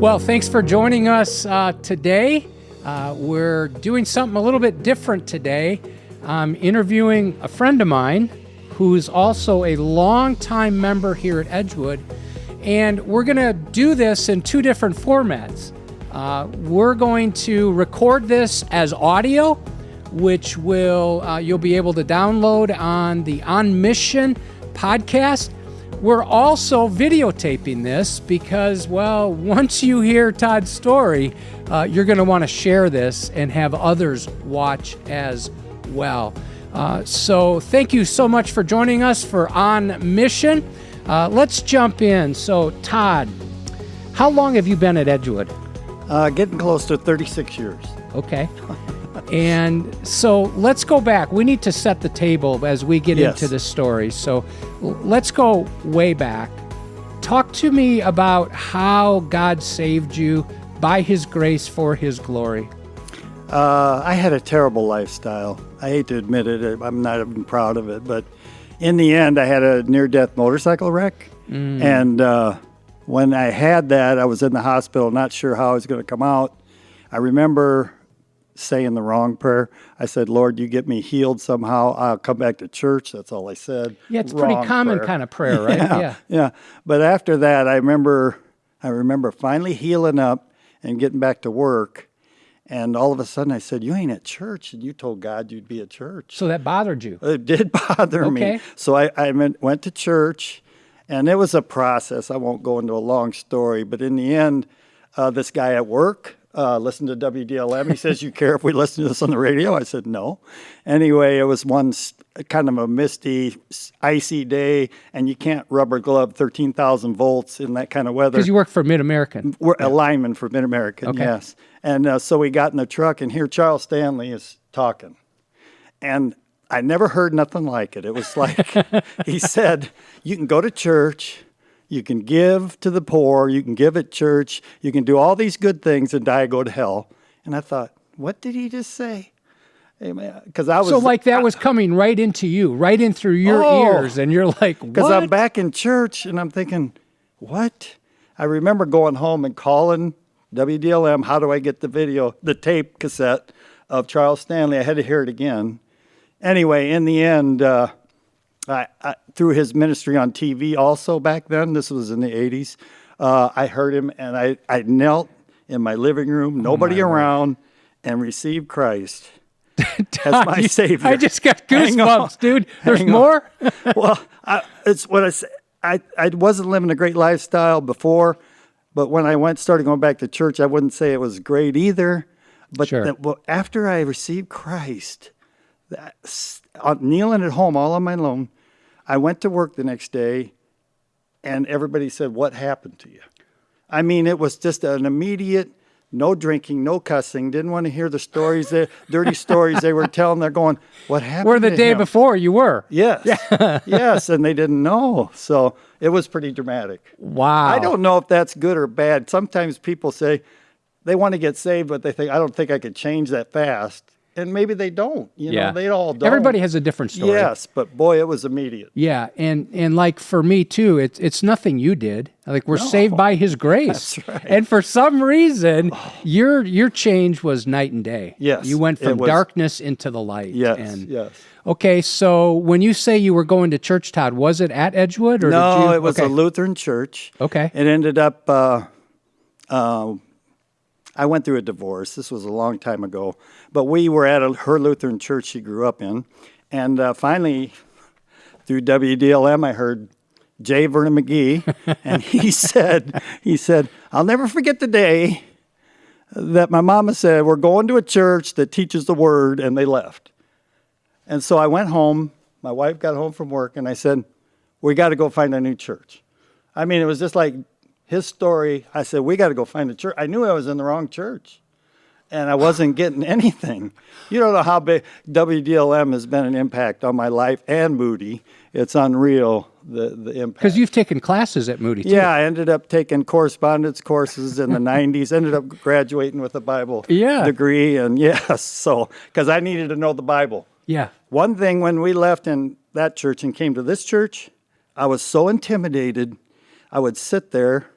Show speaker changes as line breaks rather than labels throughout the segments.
Well, thanks for joining us today. We're doing something a little bit different today. I'm interviewing a friend of mine who's also a longtime member here at Edgewood, and we're going to do this in two different formats. We're going to record this as audio, which you'll be able to download on the On Mission podcast. We're also videotaping this because, well, once you hear Todd's story, you're going to want to share this and have others watch as well. So thank you so much for joining us for On Mission. Let's jump in. So, Todd, how long have you been at Edgewood?
Getting close to 36 years.
Okay. And so let's go back. We need to set the table as we get into this story. So let's go way back. Talk to me about how God saved you by His grace for His glory.
I had a terrible lifestyle. I hate to admit it. I'm not even proud of it. But in the end, I had a near-death motorcycle wreck. And when I had that, I was in the hospital, not sure how I was going to come out. I remember saying the wrong prayer. I said, Lord, you get me healed somehow. I'll come back to church. That's all I said.
Yeah, it's a pretty common kind of prayer, right?
Yeah. But after that, I remember finally healing up and getting back to work. And all of a sudden I said, you ain't at church. And you told God you'd be at church.
So that bothered you?
It did bother me. So I went to church, and it was a process. I won't go into a long story. But in the end, this guy at work listened to WDLM. He says, you care if we listen to this on the radio? I said, no. Anyway, it was one kind of a misty, icy day, and you can't rubber glove 13,000 volts in that kind of weather.
Because you work for Mid-American.
We're a lineman for Mid-American, yes. And so we got in the truck, and here Charles Stanley is talking. And I never heard nothing like it. It was like, he said, you can go to church, you can give to the poor, you can give at church, you can do all these good things and die, go to hell. And I thought, what did he just say? Because I was
that was coming right into you, right in through your ears, and you're like, what?
Because I'm back in church, and I'm thinking, what? I remember going home and calling WDLM, how do I get the tape cassette of Charles Stanley? I had to hear it again. Anyway, in the end, I through his ministry on TV also back then, this was in the 80s, I heard him, and I knelt in my living room, nobody around, and received Christ as my Savior.
I just got goosebumps, dude. There's more?
Well, it's what I say. I wasn't living a great lifestyle before, but when I started going back to church, I wouldn't say it was great either. But after I received Christ, kneeling at home all on my own, I went to work the next day, and everybody said, what happened to you? I mean, it was just an immediate, no drinking, no cussing, didn't want to hear the stories, the dirty stories they were telling. They're going, what happened
Where the
to
day
him?
Before you were.
Yes. Yes, and they didn't know. So it was pretty dramatic.
Wow.
I don't know if that's good or bad. Sometimes people say they want to get saved, but they think, I don't think I could change that fast. And maybe they don't. You know, they all don't.
Everybody has a different story.
Yes, but boy, it was immediate.
Yeah, and like for me too, it's nothing you did. Like we're saved by His grace.
That's right.
And for some reason, your change was night and day.
Yes.
You went from darkness into the light.
Yes, yes.
Okay, so when you say you were going to church, Todd, was it at Edgewood? Or
no, it was a Lutheran church.
Okay.
It ended up, I went through a divorce. This was a long time ago. But we were at her Lutheran church she grew up in. And finally, through WDLM, I heard J. Vernon McGee. And he said, I'll never forget the day that my mama said, we're going to a church that teaches the word, and they left. And so I went home. My wife got home from work, and I said, we got to go find a new church. I mean, it was just like his story. I said, we got to go find a church. I knew I was in the wrong church, and I wasn't getting anything. You don't know how big WDLM has been an impact on my life and Moody. It's unreal, the impact.
Because you've taken classes at Moody, too.
Yeah, I ended up taking correspondence courses in the 90s, ended up graduating with a Bible degree, and so, because I needed to know the Bible.
Yeah.
One thing, when we left in that church and came to this church, I was so intimidated, I would sit there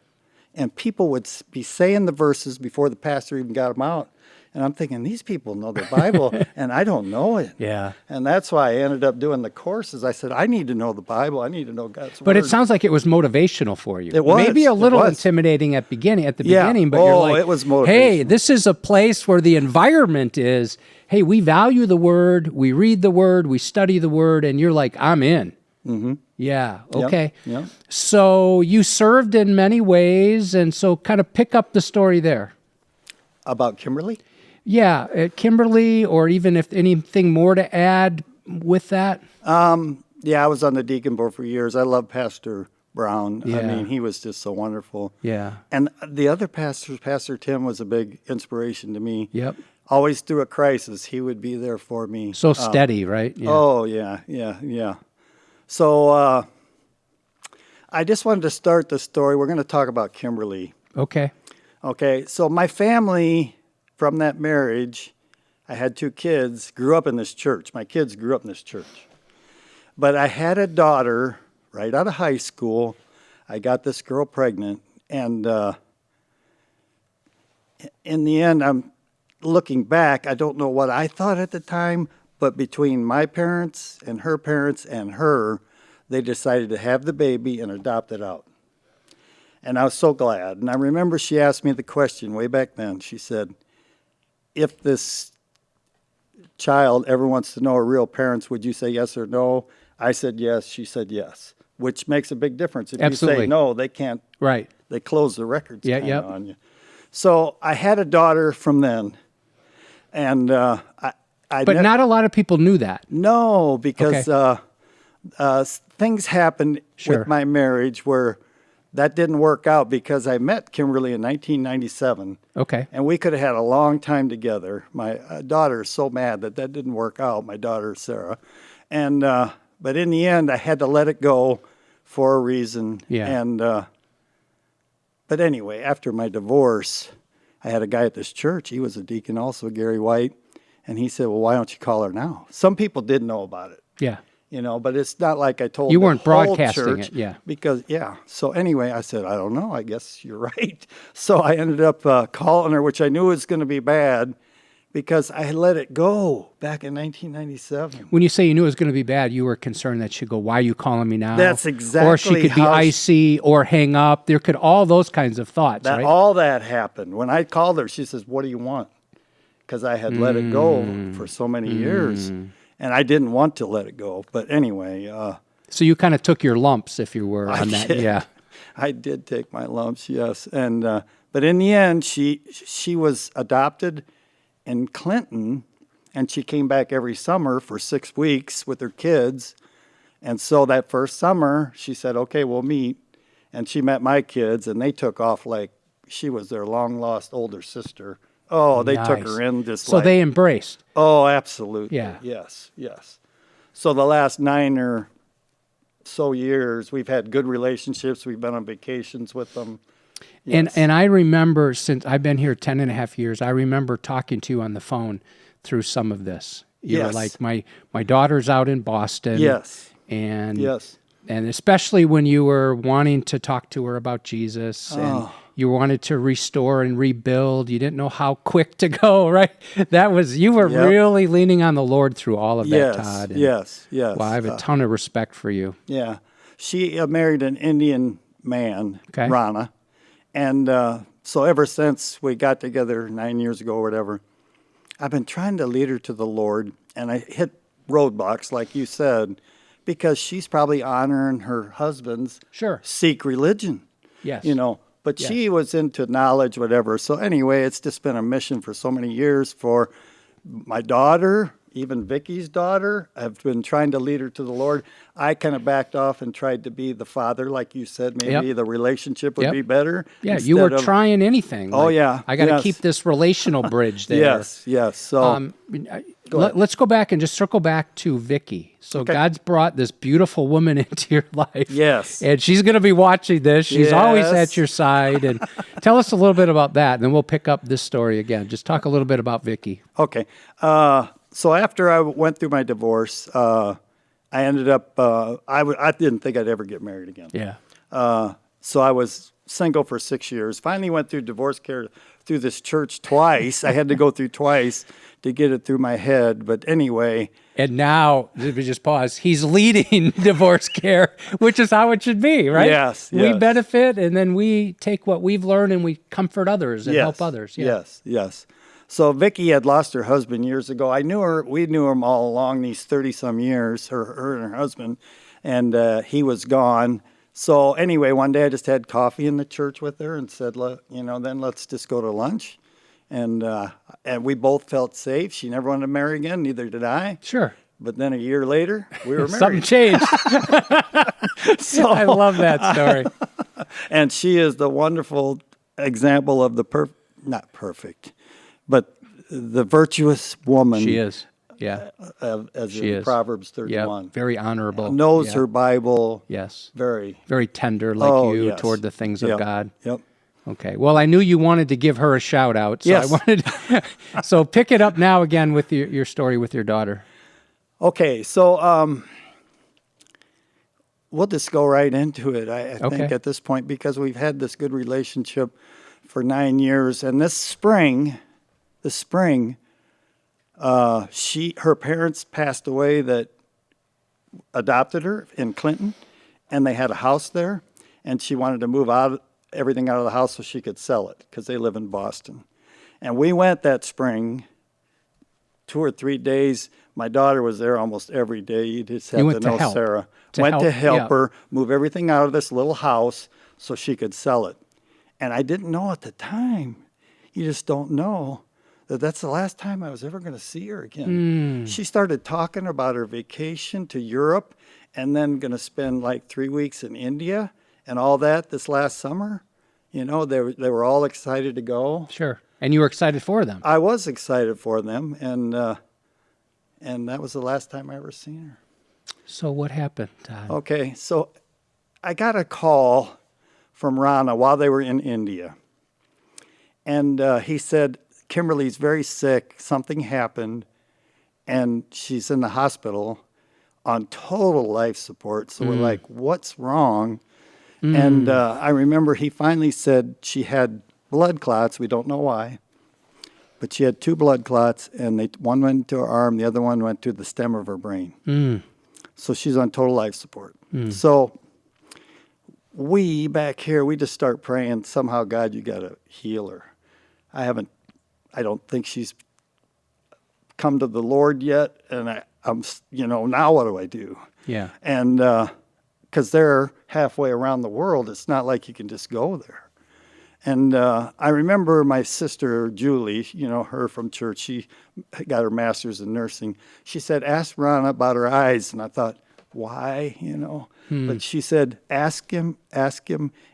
and people would be saying the verses before the pastor even got them out. And I'm thinking, these people know the Bible, and I don't know it.
Yeah.
And that's why I ended up doing the courses. I said, I need to know the Bible. I need to know God's Word.
But it sounds like it was motivational for you.
It was.
Maybe a little
It was.
intimidating at the beginning,
Yeah.
but you're
Oh,
like,
it was
hey,
motivational.
this is a place where the environment is, hey, we value the Word, we read the Word, we study the Word, and you're like, I'm in. Mm-hmm. Yeah, okay.
Yep.
So you served in many ways, and so kind of pick up the story there.
About Kimberly?
Yeah, Kimberly, or even if anything more to add with that.
Yeah, I was on the deacon board for years. I love Pastor Brown. I
Yeah.
mean, he was just so wonderful.
Yeah.
And the other pastors, Pastor Tim was a big inspiration to me.
Yep.
Always through a crisis, he would be there for me.
So steady, right? Yeah.
Oh, yeah. So I just wanted to start the story. We're going to talk about Kimberly.
Okay.
Okay, so my family, from that marriage, I had 2 kids, grew up in this church. My kids grew up in this church. But I had a daughter right out of high school. I got this girl pregnant. And in the end, I'm looking back, I don't know what I thought at the time, but between my parents and her, they decided to have the baby and adopt it out. And I was so glad. And I remember she asked me the question way back then. She said, if this child ever wants to know her real parents, would you say yes or no? I said yes. She said yes, which makes a big difference. If
Absolutely.
you say no, they can't.
Right.
They close the records
Yeah,
kinda
yep.
on you. So I had a daughter from then. And
But not a lot of people knew that.
No, because things happened
Sure.
with my marriage where that didn't work out because I met Kimberly in 1997.
Okay.
And we could have had a long time together. My daughter is so mad that didn't work out, my daughter, Sarah. And but in the end, I had to let it go for a reason.
Yeah.
And but anyway, after my divorce, I had a guy at this church. He was a deacon also, Gary White. And he said, well, why don't you call her now? Some people did know about it.
Yeah.
But it's not like I told
You
the
weren't
whole
broadcasting
church
it, yeah.
Because, So anyway, I said, I don't know. I guess you're right. So I ended up calling her, which I knew was going to be bad because I had let it go back in 1997.
When you say you knew it was going to be bad, you were concerned that she'd go, why are you calling me now?
That's exactly
Or she could be
how
icy or hang up. There could all those kinds of thoughts, right?
All that happened. When I called her, she says, what do you want? Because I had let it go for so many years. And I didn't want to let it go. But anyway.
So you kind of took your lumps, if you were,
I
on that.
did.
Yeah.
I did take my lumps, yes. And but in the end, she was adopted in Clinton, and she came back every summer for 6 weeks with her kids. And so that first summer, she said, okay, we'll meet. And she met my kids, and they took off like she was their long-lost older sister. Oh, they took
Nice.
her in just
So
like...
they embraced.
Oh, absolutely.
Yeah.
Yes. So the last 9 or so years, we've had good relationships. We've been on vacations with them. Yes.
And I remember, since I've been here 10 and a half years, I remember talking to you on the phone through some of this. You were
Yes.
like, my daughter's out in Boston.
Yes.
And
Yes.
and especially when you were wanting to talk to her about Jesus and
Oh.
you wanted to restore and rebuild. You didn't know how quick to go, right? You were
Yep.
really leaning on the Lord through all of that,
Yes.
Todd. And,
Yes.
Well, I have a ton of respect for you.
Yeah. She married an Indian man,
Okay.
Rana. And so ever since we got together 9 years ago or whatever, I've been trying to lead her to the Lord. And I hit roadblocks, like you said, because she's probably honoring her husband's
Sure.
Sikh religion.
Yes.
But
Yes.
she was into knowledge, whatever. So anyway, it's just been a mission for so many years for my daughter, even Vicky's daughter. I've been trying to lead her to the Lord. I kind of backed off and tried to be the father, like you said. Maybe
Yep.
the relationship would
Yep.
be better.
Yeah, you were
instead of-
trying anything.
Oh, yeah.
I got to
Yes.
keep this relational bridge there.
Yes. So
Let's go back and just circle back to Vicky. So
Okay.
God's brought this beautiful woman into your life.
Yes.
And she's going to be watching this. She's always
Yes.
at your side. And tell us a little bit about that, and then we'll pick up this story again. Just talk a little bit about Vicky.
okay. So after I went through my divorce, I ended up. I didn't think I'd ever get married again.
Yeah.
So I was single for 6 years. Finally went through divorce care through this church twice. I had to go through twice to get it through my head. But anyway.
And now, let me just pause, he's leading divorce care, which is how it should be, right?
Yes.
We benefit, and then we take what we've learned and we comfort others and help others. Yeah.
Yes. So Vicki had lost her husband years ago. I knew her. We knew him all along these 30-some years, her and her husband, and he was gone. So anyway, one day I just had coffee in the church with her and said, then let's just go to lunch. And we both felt safe. She never wanted to marry again. Neither did I.
Sure.
But then a year later, we were married.
Something changed. So, I love that story.
And she is the wonderful example of the not perfect, but the virtuous woman.
She is. Yeah.
As
she
in
is.
Proverbs 31.
Yeah, very honorable.
Knows her Bible.
Yes.
Very
tender like you toward the things of God.
Yep.
Okay. Well, I knew you wanted to give her a shout out. So
yes.
So pick it up now again with your story with your daughter.
Okay. So we'll just go right into it, I think, at this point, because we've had this good relationship for 9 years. And this spring, her parents passed away that adopted her in Clinton, and they had a house there, and she wanted to move everything out of the house so she could sell it because they live in Boston. And we went that spring, 2 or 3 days. My daughter was there almost every day. You just had to know Sarah. Went to help her move everything out of this little house so she could sell it. And I didn't know at the time. You just don't know that's the last time I was ever going to see her again. She started talking about her vacation to Europe and then going to spend like 3 weeks in India and all that this last summer. They were all excited to go.
Sure. And you were excited for them.
I was excited for them, and that was the last time I ever seen her.
So what happened, Todd?
Okay, so I got a call from Rana while they were in India. And he said, Kimberly's very sick, something happened, and she's in the hospital on total life support. So we're like, what's wrong? And I remember he finally said she had blood clots. We don't know why. But she had 2 blood clots, and one went to her arm, the other one went to the stem of her brain. So she's on total life support. So we back here, we just start praying, somehow, God, you got to heal her. I don't think she's come to the Lord yet, and I'm now what do I do?
Yeah.
And because they're halfway around the world, it's not like you can just go there. And I remember my sister, Julie, her from church, she got her master's in nursing. She said, ask Rana about her eyes. And I thought, why, But she said, ask him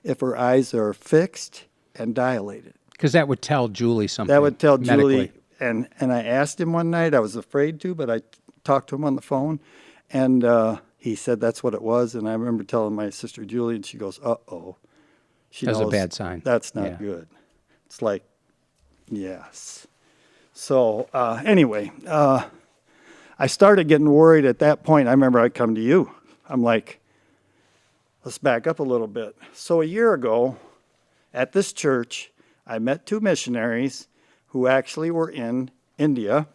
if her eyes are fixed and dilated.
Because that would tell Julie something.
That would tell
medically.
Julie. And I asked him one night, I was afraid to, but I talked to him on the phone. And he said that's what it was. And I remember telling my sister, Julie, and she goes, uh-oh.
That's a bad sign.
That's not good. It's like, yes. So anyway, I started getting worried at that point. I remember I'd come to you. I'm like, let's back up a little bit. So a year ago at this church, I met 2 missionaries who actually were in India.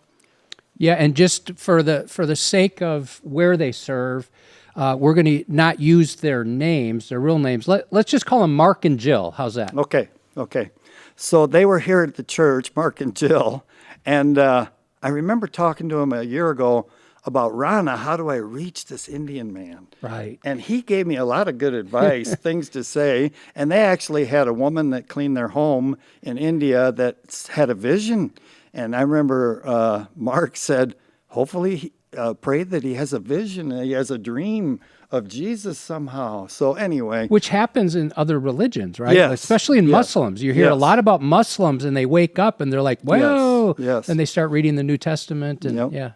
Yeah, and just for the sake of where they serve, we're going to not use their names, their real names. Let's just call them Mark and Jill. How's that?
Okay. So they were here at the church, Mark and Jill, and I remember talking to them a year ago about, Rana, how do I reach this Indian man?
Right.
And he gave me a lot of good advice, things to say, and they actually had a woman that cleaned their home in India that had a vision. And I remember Mark said, hopefully pray that he has a vision, and he has a dream of Jesus somehow. So anyway.
Which happens in other religions, right?
Yes.
Especially in Muslims. You hear a lot about Muslims, and they wake up, and they're like, whoa.
Yes.
And they start reading the New Testament. And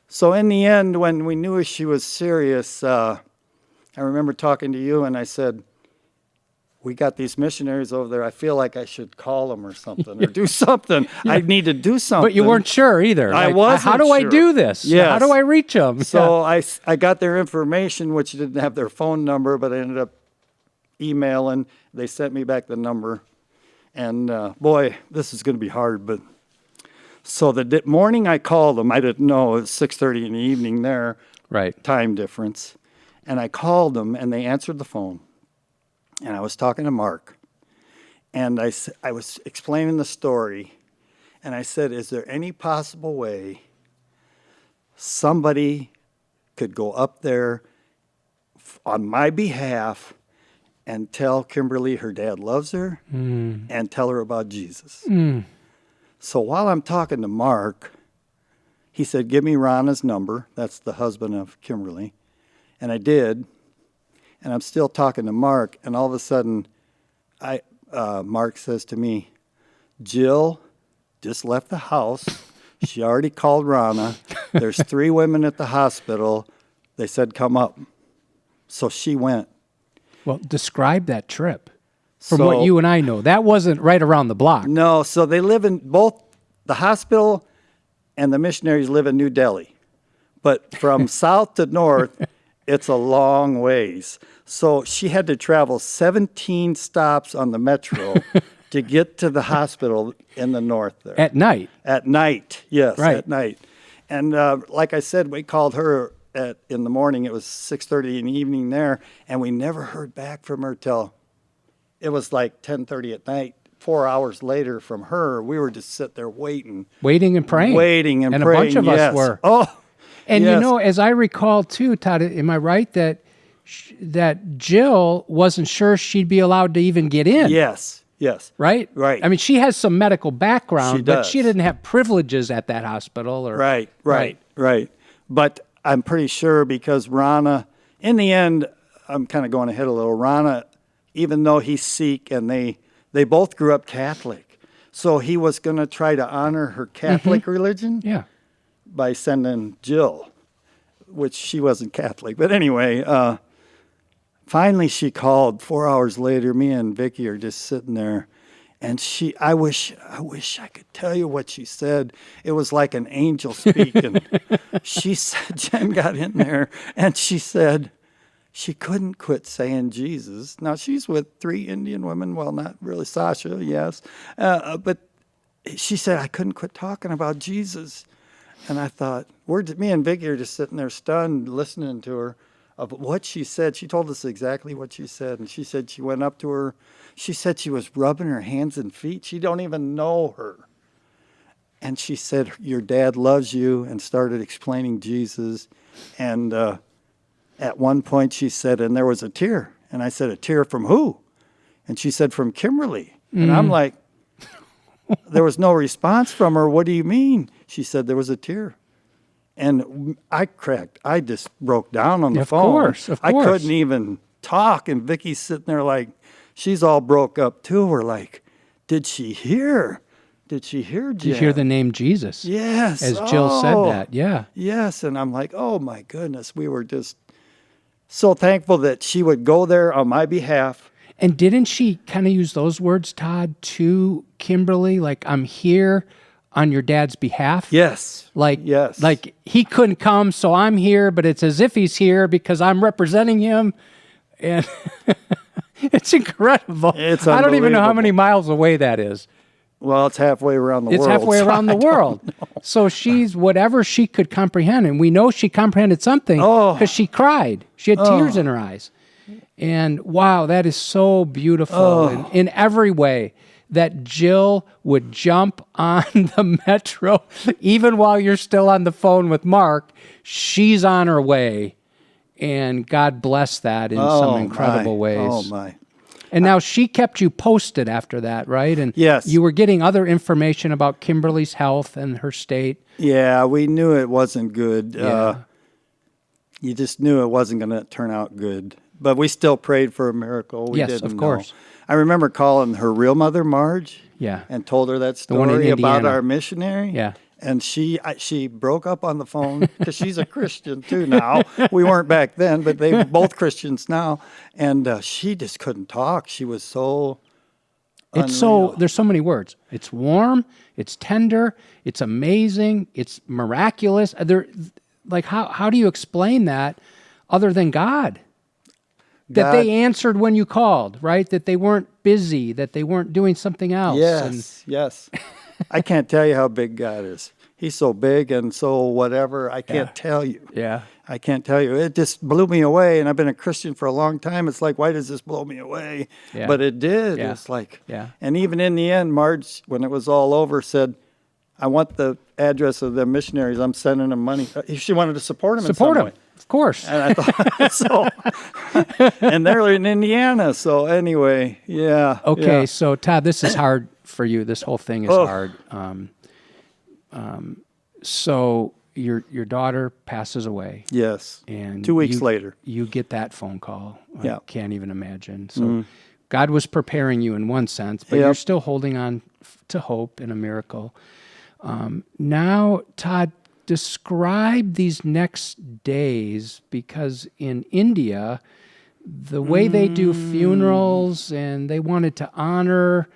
So in the end, when we knew she was serious, I remember talking to you, and I said, we got these missionaries over there. I feel like I should call them or something, or do something. I need to do something.
But you weren't sure either.
I wasn't
How do
sure.
I do this?
Yes.
How do I reach them?
So I got their information, which didn't have their phone number, but I ended up emailing. They sent me back the number. And boy, this is going to be hard. But so the morning I called them, I didn't know it was 6:30 in the evening there,
Right.
time difference. And I called them, and they answered the phone. And I was talking to Mark. And I was explaining the story. And I said, is there any possible way somebody could go up there on my behalf and tell Kimberly her dad loves her and tell her about Jesus? So while I'm talking to Mark, he said, give me Rana's number. That's the husband of Kimberly. And I did. And I'm still talking to Mark. And all of a sudden, Mark says to me, Jill just left the house. She already called Rana. There's 3 women at the hospital. They said, come up. So she went.
Well, describe that trip. From what you and I know, that wasn't right around the block.
No, so they live in both the hospital and the missionaries live in New Delhi. But from south to north, it's a long ways. So she had to travel 17 stops on the metro to get to the hospital in the north there.
At night?
At night, yes,
right.
At night. And like I said, we called her in the morning. It was 6:30 in the evening there, and we never heard back from her till it was like 10:30 at night. 4 hours later from her, we were just sitting there waiting.
Waiting and praying.
Waiting and
praying.
praying,
And a bunch of us were.
Oh,
and
yes.
you know, as I recall too, Todd, am I right that Jill wasn't sure she'd be allowed to even get in?
Yes, yes.
Right?
Right.
I mean, she has some medical background,
She
but
does.
she didn't have privileges at that hospital. Or,
Right. But I'm pretty sure because Rana, in the end, I'm kind of going ahead a little. Rana, even though he's Sikh and they both grew up Catholic, so he was going to try to honor her Catholic religion
Yeah.
by sending Jill, which she wasn't Catholic. But anyway, finally she called 4 hours later. Me and Vicky are just sitting there. And I wish I could tell you what she said. It was like an angel speaking. She said, Jen got in there and she said she couldn't quit saying Jesus. Now she's with 3 Indian women. Well, not really Sasha, yes. But she said, I couldn't quit talking about Jesus. And I thought, me and Vicky are just sitting there stunned, listening to her of what she said. She told us exactly what she said. And she said she went up to her. She said she was rubbing her hands and feet. She don't even know her. And she said, your dad loves you, and started explaining Jesus. And at one point she said, and there was a tear. And I said, a tear from who? And she said, from Kimberly. And I'm like, there was no response from her. What do you mean? She said, there was a tear. And I just broke down on the phone.
Of course.
I couldn't even talk. And Vicky's sitting there like, she's all broke up too. We're like, did she hear? Did she hear, Jen?
Did you hear the name Jesus?
Yes.
As Jill said that, yeah.
Yes. And I'm like, oh my goodness. We were just so thankful that she would go there on my behalf.
And didn't she kind of use those words, Todd, to Kimberly? Like, I'm here on your dad's behalf?
Yes.
Yes. Like he couldn't come, so I'm here, but it's as if he's here because I'm representing him. And it's incredible.
It's
I don't even know how
unbelievable.
many miles away that is.
Well, it's halfway around the world.
It's halfway
so
around the
I don't
world.
know.
So she's whatever she could comprehend. And we know she comprehended something because she cried. She had tears in her eyes. And wow, that is so beautiful in every way that Jill would jump on the metro. Even while you're still on the phone with Mark, she's on her way. And God bless that in some incredible ways.
Oh, my.
And now she kept you posted after that, right? And
Yes.
you were getting other information about Kimberly's health and her state.
Yeah, we knew it wasn't good.
Yeah.
You just knew it wasn't going to turn out good. But we still prayed for a miracle. We
Yes,
didn't
of
know.
course.
I remember calling her real mother, Marge,
Yeah.
and told her that
one in
story about
Indiana.
our missionary.
Yeah.
And she broke up on the phone because she's a Christian too now. We weren't back then, but they're both Christians now. And she just couldn't talk. She was so
It's
unreal.
there's so many words. It's warm, it's tender, it's amazing, it's miraculous. How do you explain that other than God? That they answered when you called, right? That they weren't busy, that they weren't doing something else.
Yes. I can't tell you how big God is. He's so big and so whatever. I can't tell you.
Yeah.
I can't tell you. It just blew me away. And I've been a Christian for a long time. It's like, why does this blow me away?
Yeah.
But it did.
Yeah.
It's like,
Yeah.
And even in the end, Marge, when it was all over, said, I want the address of the missionaries. I'm sending them money. She wanted to support them
Support
in some
them,
way.
of course.
And I thought, so, and they're in Indiana. So anyway, yeah.
Okay,
yeah.
so Todd, this is hard for you. This whole thing is hard. So your daughter passes away.
Yes.
And
2 weeks later.
You get that phone call.
Yeah.
I can't even imagine. So God was preparing you in one sense, but you're still holding on to hope and a miracle. Now, Todd, describe these next days, because in India, the way they do funerals, and they wanted to honor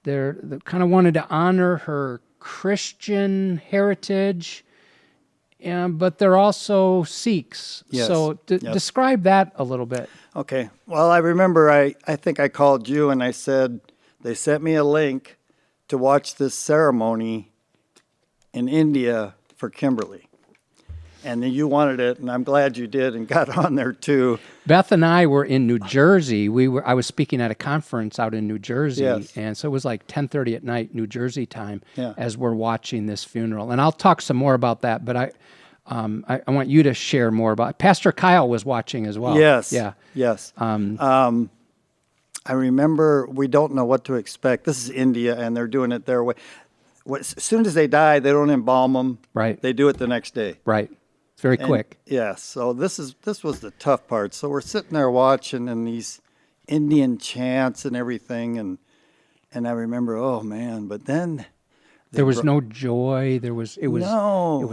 they kind of wanted to honor her Christian heritage, but they're also Sikhs.
Yes.
So describe that a little bit.
Okay. Well, I remember I think I called you and I said, they sent me a link to watch this ceremony in India for Kimberly. And you wanted it, and I'm glad you did and got on there too.
Beth and I were in New Jersey. I was speaking at a conference out in New Jersey, and so it was like 10:30 at night, New Jersey time, as we're watching this funeral. And I'll talk some more about that, but I want you to share more about it. Pastor Kyle was watching as well.
Yes.
Yeah.
Yes. I remember, we don't know what to expect. This is India, and they're doing it their way. As soon as they die, they don't embalm them.
Right.
They do it the next day.
Right. It's very quick.
Yeah. So this was the tough part. So we're sitting there watching, and these Indian chants and everything, and I remember, oh man! But then
there was no joy. It was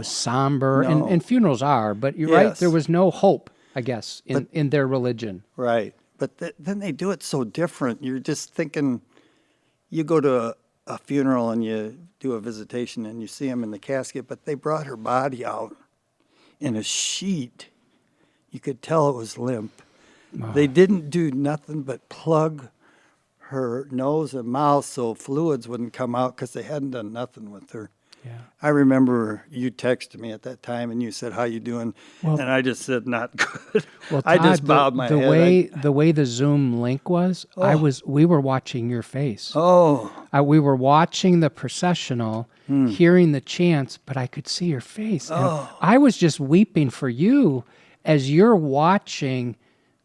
somber, and funerals are. But you're right. There was no hope, I guess, in their religion.
Right. But then they do it so different. You're just thinking, you go to a funeral and you do a visitation and you see them in the casket, but they brought her body out in a sheet. You could tell it was limp. Oh. They didn't do nothing but plug her nose and mouth so fluids wouldn't come out, because they hadn't done nothing with her. Yeah. I remember you texted me at that time and you said, "How you doing?" And I just said, "Not good."
Well, Todd,
I just bowed my head.
The way the Zoom link was, we were watching your face.
Oh.
We were watching the processional, hearing the chants, but I could see your face. And I was just weeping for you as you're watching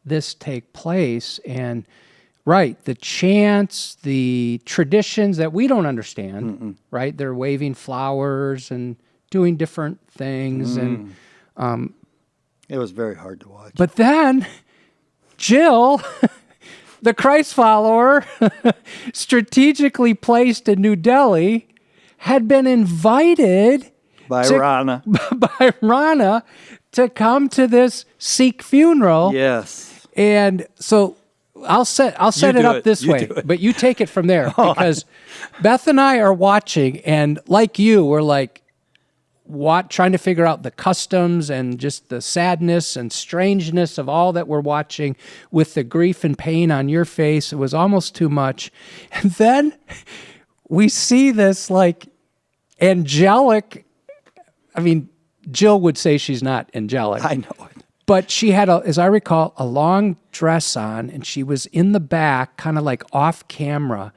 this take place. And right, the chants, the traditions that we don't understand, right? They're waving flowers and doing different things. And
it was very hard to watch.
But then Jill, the Christ follower, strategically placed in New Delhi, had been invited
by Rana
to come to this Sikh funeral.
Yes.
And so I'll set it up this way, but you take it from there, because Beth and I are watching, and like you, we're like trying to figure out the customs and just the sadness and strangeness of all that we're watching, with the grief and pain on your face. It was almost too much. And then we see this like angelic, I mean, Jill would say she's not angelic.
I know it.
But she had, as I recall, a long dress on, and she was in the back, kind of like off camera,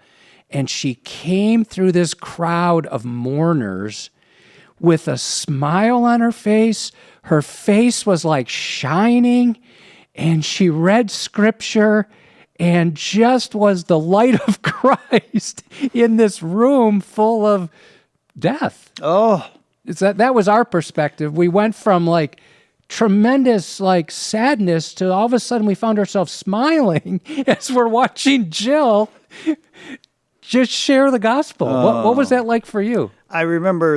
and she came through this crowd of mourners with a smile on her face. Her face was like shining, and she read scripture and just was the light of Christ in this room full of death.
Oh.
That was our perspective. We went from like tremendous like sadness to all of a sudden we found ourselves smiling as we're watching Jill just share the gospel. What was that like for you?
I remember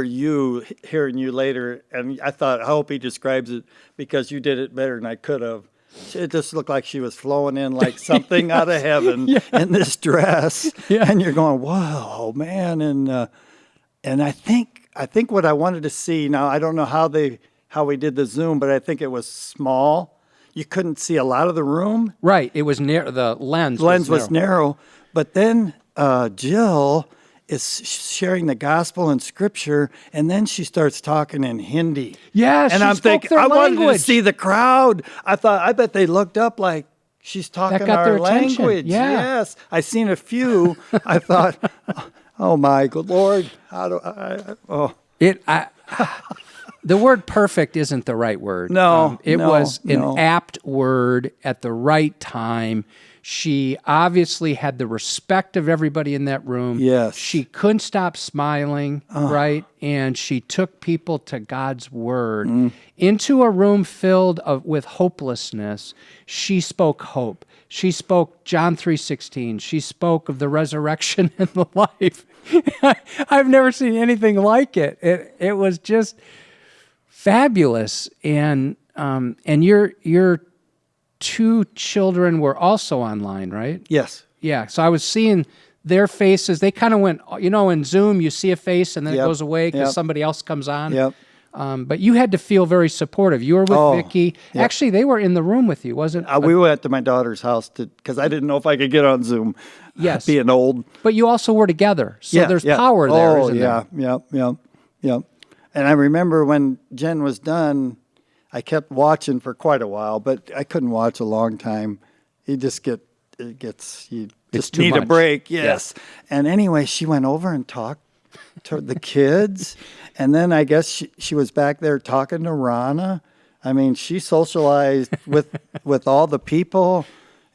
you hearing you later, and I thought, I hope he describes it, because you did it better than I could have. It just looked like she was flowing in like something out of heaven in this dress, and you're going, "Wow, man!" And I think what I wanted to see, now I don't know how we did the Zoom, but I think it was small. you couldn't see a lot of the room.
Right. It was near the lens.
Was narrow. But then Jill is sharing the gospel and scripture, and then she starts talking in Hindi.
Yes,
and I'm thinking, I wanted to see the crowd. I thought, I bet they looked up like she's talking our language.
Yeah.
Yes, I seen a few. I thought, oh my good Lord, how do I? Oh,
the word perfect isn't the right word.
No,
it was an apt word at the right time. She obviously had the respect of everybody in that room.
Yes.
She couldn't stop smiling, right? And she took people to God's word. Into a room filled with hopelessness. She spoke hope. She spoke John 3:16. She spoke of the resurrection and the life. I've never seen anything like it. It was just fabulous. And your two children were also online, right?
yes.
Yeah. So I was seeing their faces. They kind of went, in Zoom, you see a face and then it goes away because somebody else comes on.
Yep.
But you had to feel very supportive. You were with Vicki. Yep. Actually, they were in the room with you, wasn't it?
We went to my daughter's house because I didn't know if I could get on Zoom.
Yes.
Being old.
But you also were together. So there's power there, isn't there?
Yep. And I remember when Jen was done, I kept watching for quite a while, but I couldn't watch a long time. You just need a break. Yes. Yeah. And anyway, she went over and talked to the kids. And then I guess she was back there talking to Rana. I mean, she socialized with all the people.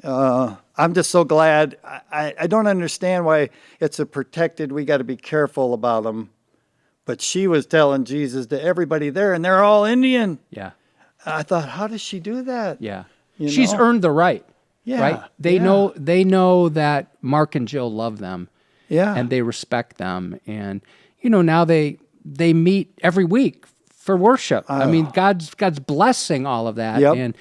I'm just so glad. I don't understand why it's a protected, we got to be careful about them. But she was telling Jesus to everybody there, and they're all Indian.
Yeah.
I thought, how does she do that?
Yeah. She's earned the right.
Yeah.
Right? They know that Mark and Jill love them.
Yeah.
And they respect them. And, now they meet every week for worship. I mean, God's blessing all of that.
Yep.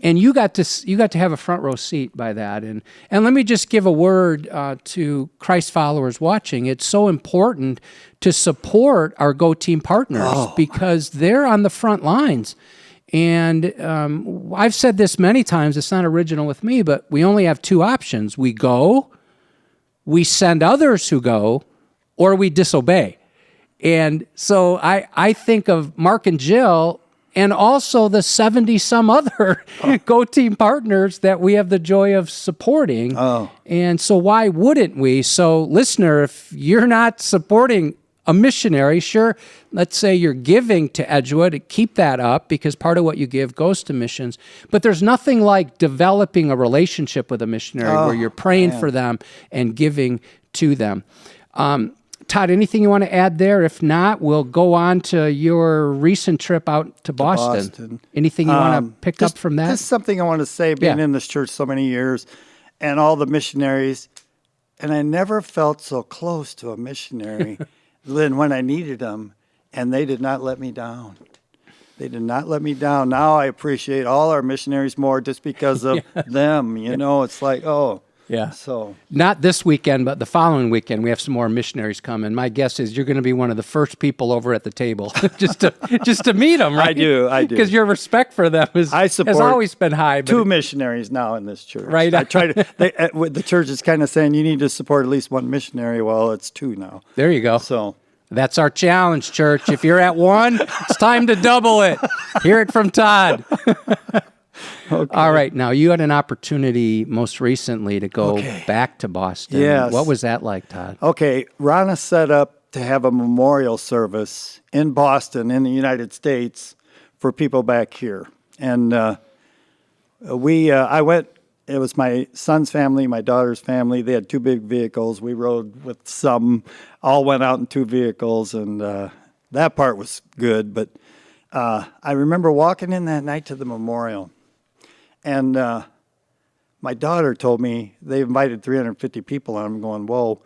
And you got to have a front row seat by that. And let me just give a word to Christ followers watching. It's so important to support our Go Team partners because they're on the front lines. And I've said this many times, it's not original with me, but we only have two options. We go, we send others who go, or we disobey. And so I think of Mark and Jill and also the 70-some other Go Team partners that we have the joy of supporting. And so why wouldn't we? So listener, if you're not supporting a missionary, sure, let's say you're giving to Edgewood, keep that up because part of what you give goes to missions. But there's nothing like developing a relationship with a missionary where you're praying for them and giving to them. Todd, anything you want to add there? If not, we'll go on to your recent trip out to Boston. Anything you want to pick up from that?
Just something I want to say, being in this church so many years and all the missionaries, and I never felt so close to a missionary than when I needed them, and they did not let me down. They did not let me down. Now I appreciate all our missionaries more just because of them. It's like,
yeah.
So
not this weekend, but the following weekend, we have some more missionaries coming. My guess is you're going to be one of the first people over at the table just to meet them, right?
I do.
Because your respect for them has always been high.
Two missionaries now in this church.
Right.
I try to. The church is kind of saying you need to support at least one missionary. Well, it's two now.
There you go.
So
that's our challenge, church. If you're at one, it's time to double it. Hear it from Todd. Okay. All right. Now, you had an opportunity most recently to go back to Boston.
Yes.
What was that like, Todd?
Okay. Rana set up to have a memorial service in Boston, in the United States, for people back here. And I went, it was my son's family, my daughter's family. They had two big vehicles. We rode with some, all went out in two vehicles, and that part was good. But I remember walking in that night to the memorial. And my daughter told me they invited 350 people, and I'm going, whoa.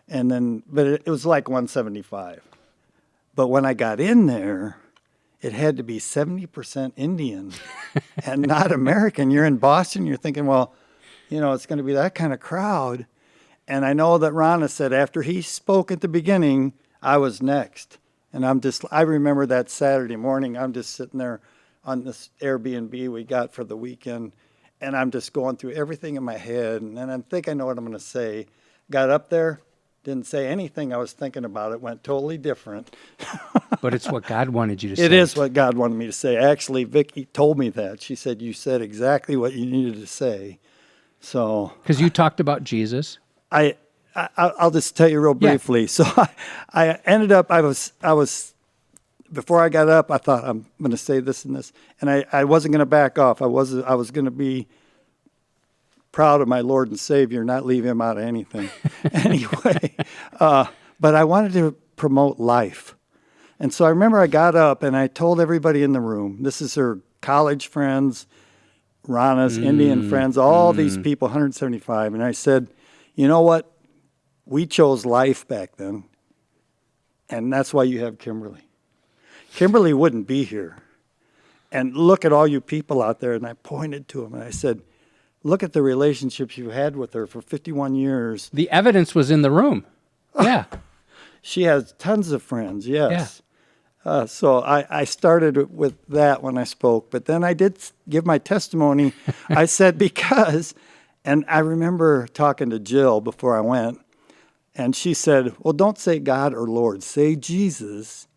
And then, but it was like 175. But when I got in there, it had to be 70% Indian and not American. You're in Boston, you're thinking, well, it's going to be that kind of crowd. And I know that Rana said after he spoke at the beginning, I was next. And I remember that Saturday morning, I'm just sitting there, on this Airbnb we got for the weekend, and I'm just going through everything in my head, and then I think I know what I'm going to say. Got up there, didn't say anything I was thinking about. It went totally different.
But it's what God wanted you to say.
It is what God wanted me to say. Actually, Vicki told me that. She said, you said exactly what you needed to say. So,
Because you talked about Jesus.
I'll just tell you real briefly. Yeah. So I ended up, I was, before I got up, I thought I'm going to say this and this, and I wasn't going to back off. I was going to be proud of my Lord and Savior, not leave him out of anything. Anyway, but I wanted to promote life. And so I remember I got up and I told everybody in the room, this is her college friends, Rana's Indian friends, all these people, 175. And I said, you know what? We chose life back then. And that's why you have Kimberly. Kimberly wouldn't be here. And look at all you people out there. And I pointed to them and I said, look at the relationships you had with her for 51 years.
The evidence was in the room. Yeah.
She has tons of friends, yes. Yeah. So I started with that when I spoke, but then I did give my testimony. I said because, and I remember talking to Jill before I went, and she said, well, don't say God or Lord, say Jesus,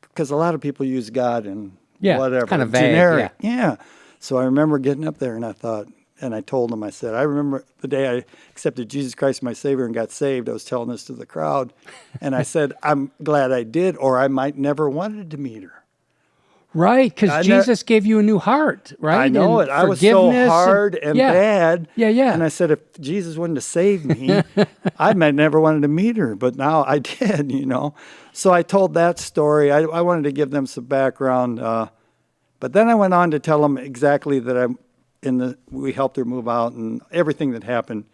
because a lot of people use God and whatever.
Kind of vague,
generic. Yeah. So I remember getting up there and I thought, and I told them, I said, I remember the day I accepted Jesus Christ, my Savior, and got saved. I was telling this to the crowd. And I said, I'm glad I did, or I might never wanted to meet her.
Right, because Jesus gave you a new heart, right?
I know it. I was so hard and bad.
Yeah.
And I said, if Jesus wouldn't have saved me, I might never wanted to meet her. But now I did, you know. So I told that story. I wanted to give them some background. But then I went on to tell them exactly that we helped her move out and everything that happened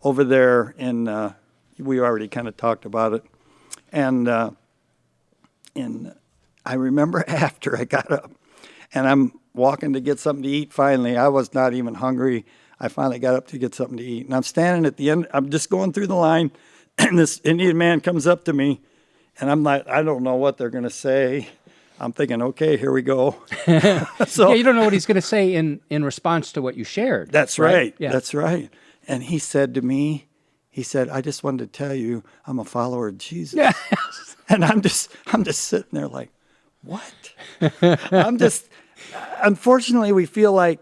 over there. And we already kind of talked about it. And I remember after I got up and I'm walking to get something to eat finally. I was not even hungry. I finally got up to get something to eat. And I'm standing at the end. I'm just going through the line. And this Indian man comes up to me. And I'm like, I don't know what they're going to say. I'm thinking, okay, here we go.
So you don't know what he's going to say in response to what you shared.
That's right. Yeah. That's right. And he said to me, I just wanted to tell you I'm a follower of Jesus. Yes. And I'm just sitting there like, what? Unfortunately, we feel like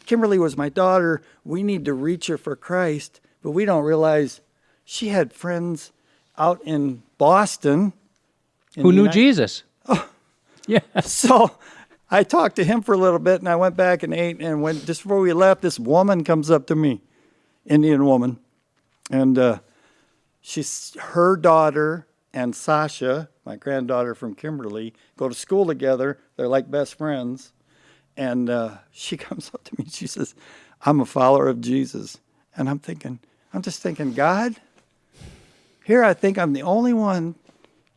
Kimberly was my daughter. We need to reach her for Christ, but we don't realize she had friends out in Boston.
Who knew Jesus.
Oh. Yeah. So I talked to him for a little bit, and I went back and ate. And when just before we left, this woman comes up to me, Indian woman, and her daughter and Sasha, my granddaughter from Kimberly, go to school together. They're like best friends. And she comes up to me. She says, "I'm a follower of Jesus." And I'm just thinking, God, here I think I'm the only one.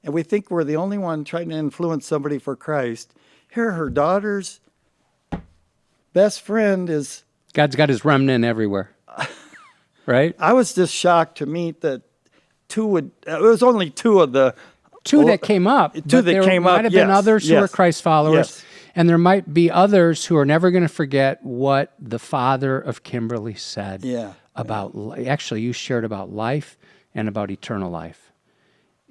And we think we're the only one trying to influence somebody for Christ. Here, her daughter's best friend is...
God's got his remnant everywhere, right?
I was just shocked to meet that it was only two of the...
Two that came up.
Two that came up,
There might have been others who were Christ followers.
Yes.
And there might be others who are never going to forget what the father of Kimberly said about... Actually, you shared about life and about eternal life.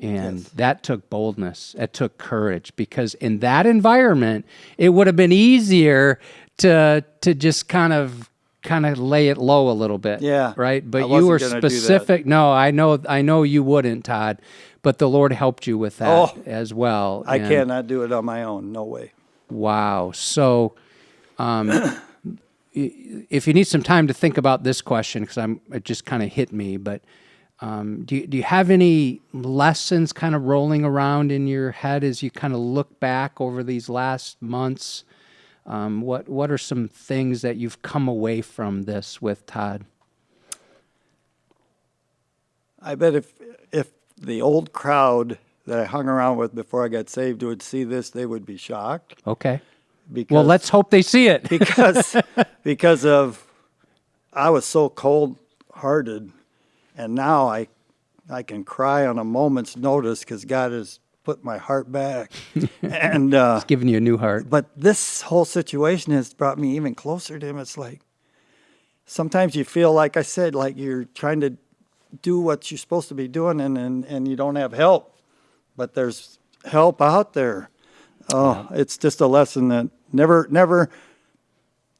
And that took boldness. It took courage, because in that environment, it would have been easier to just kind of lay it low a little bit. Yeah. Right. But you were specific. No, I know you wouldn't, Todd. But the Lord helped you with that as well.
I cannot do it on my own. No way.
Wow. So, if you need some time to think about this question, because it just kind of hit me, but. Do you have any lessons kind of rolling around in your head as you kind of look back over these last months? What are some things that you've come away from this with, Todd?
I bet if the old crowd that I hung around with before I got saved would see this, they would be shocked.
Okay. Well, let's hope they see it.
because I was so cold-hearted. And now I can cry on a moment's notice because God has put my heart back. And
It's giving you a new heart.
but this whole situation has brought me even closer to him. It's like sometimes you feel, like I said, like you're trying to do what you're supposed to be doing, and you don't have help. But there's help out there. Oh, it's just a lesson that never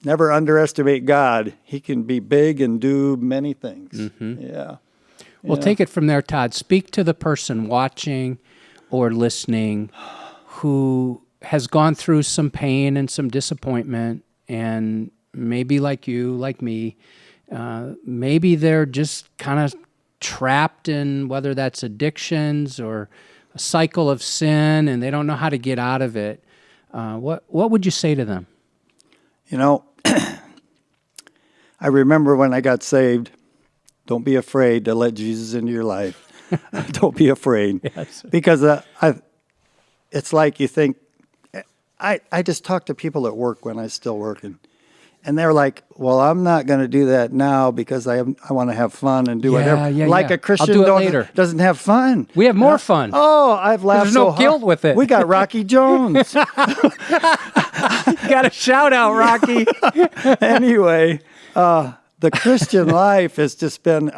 underestimate God. He can be big and do many things.
Mm-hmm.
Yeah.
Well, take it from there, Todd. Speak to the person watching or listening who has gone through some pain and some disappointment, and maybe like you, like me, maybe they're just kind of trapped in whether that's addictions or a cycle of sin, and they don't know how to get out of it. What would you say to them?
You know, I remember when I got saved, don't be afraid to let Jesus into your life. Don't be afraid.
Yes.
Because it's like you think, I just talk to people at work when I was still working. And they're like, well, I'm not going to do that now because I want to have fun and do whatever. Like a Christian doesn't have fun.
We have more fun.
Oh, I've laughed
There's
so
no
hard.
guilt with it.
We got Rocky Jones.
Got a shout out, Rocky.
Anyway, the Christian life has just been,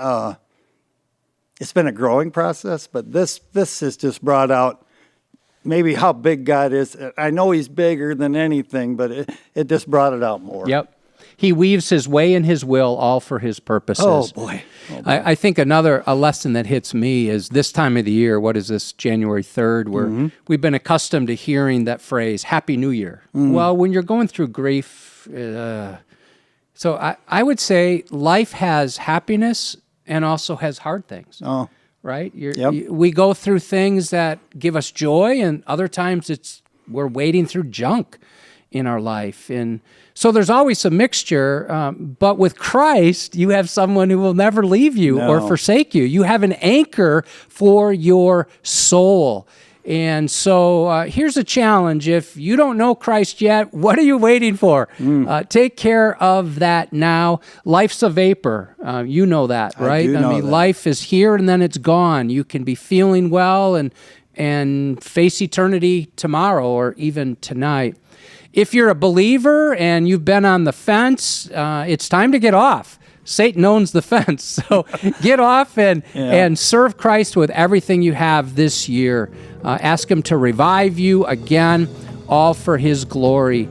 it's been a growing process, but this has just brought out maybe how big God is. I know he's bigger than anything, but it just brought it out more.
Yep. He weaves his way and his will all for his purposes.
Oh, boy.
I think a lesson that hits me is this time of the year. What is this, January 3rd, where we've been accustomed to hearing that phrase, Happy New Year. Well, when you're going through grief, so I would say life has happiness and also has hard things.
Oh,
right?
Yep.
We go through things that give us joy, and other times we're wading through junk in our life. And so there's always a mixture, but with Christ, you have someone who will never leave you or forsake you. You have an anchor for your soul. And so here's a challenge. If you don't know Christ yet, what are you waiting for? Take care of that now. Life's a vapor. You know that, right?
I do know that.
Life is here and then it's gone. You can be feeling well and face eternity tomorrow or even tonight. If you're a believer and you've been on the fence, it's time to get off. Satan owns the fence. So get off and serve Christ with everything you have this year. Ask him to revive you again, all for his glory.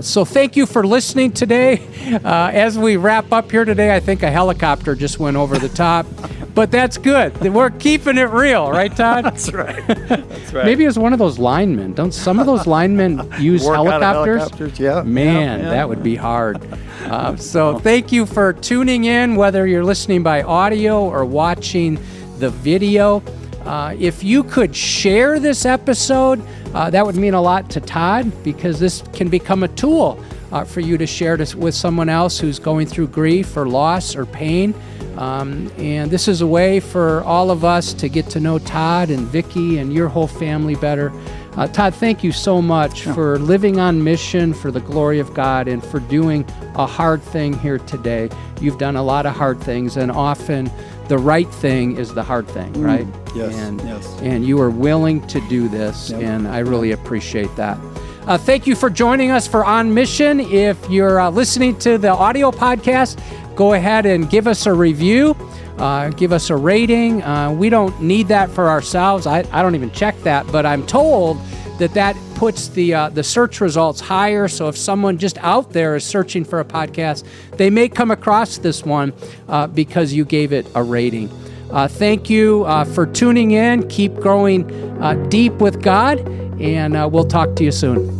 So thank you for listening today. As we wrap up here today, I think a helicopter just went over the top. But that's good. We're keeping it real, right, Todd?
that's right. That's right.
Maybe it's one of those linemen. Don't some of those linemen use
Work out of
helicopters?
helicopters? Yeah.
Man, that would be hard. So thank you for tuning in, whether you're listening by audio or watching the video. If you could share this episode, that would mean a lot to Todd, because this can become a tool for you to share this with someone else who's going through grief or loss or pain. And this is a way for all of us to get to know Todd and Vicki and your whole family better. Todd, thank you so much for living on mission for the glory of God and for doing a hard thing here today. You've done a lot of hard things, and often the right thing is the hard thing, right?
Yes,
And you are willing to do this, and I really appreciate that. Thank you for joining us for On Mission. If you're listening to the audio podcast, go ahead and give us a review, give us a rating. We don't need that for ourselves. I don't even check that, but I'm told that puts the search results higher. So if someone just out there is searching for a podcast, they may come across this one because you gave it a rating. Thank you for tuning in. Keep growing deep with God, and we'll talk to you soon.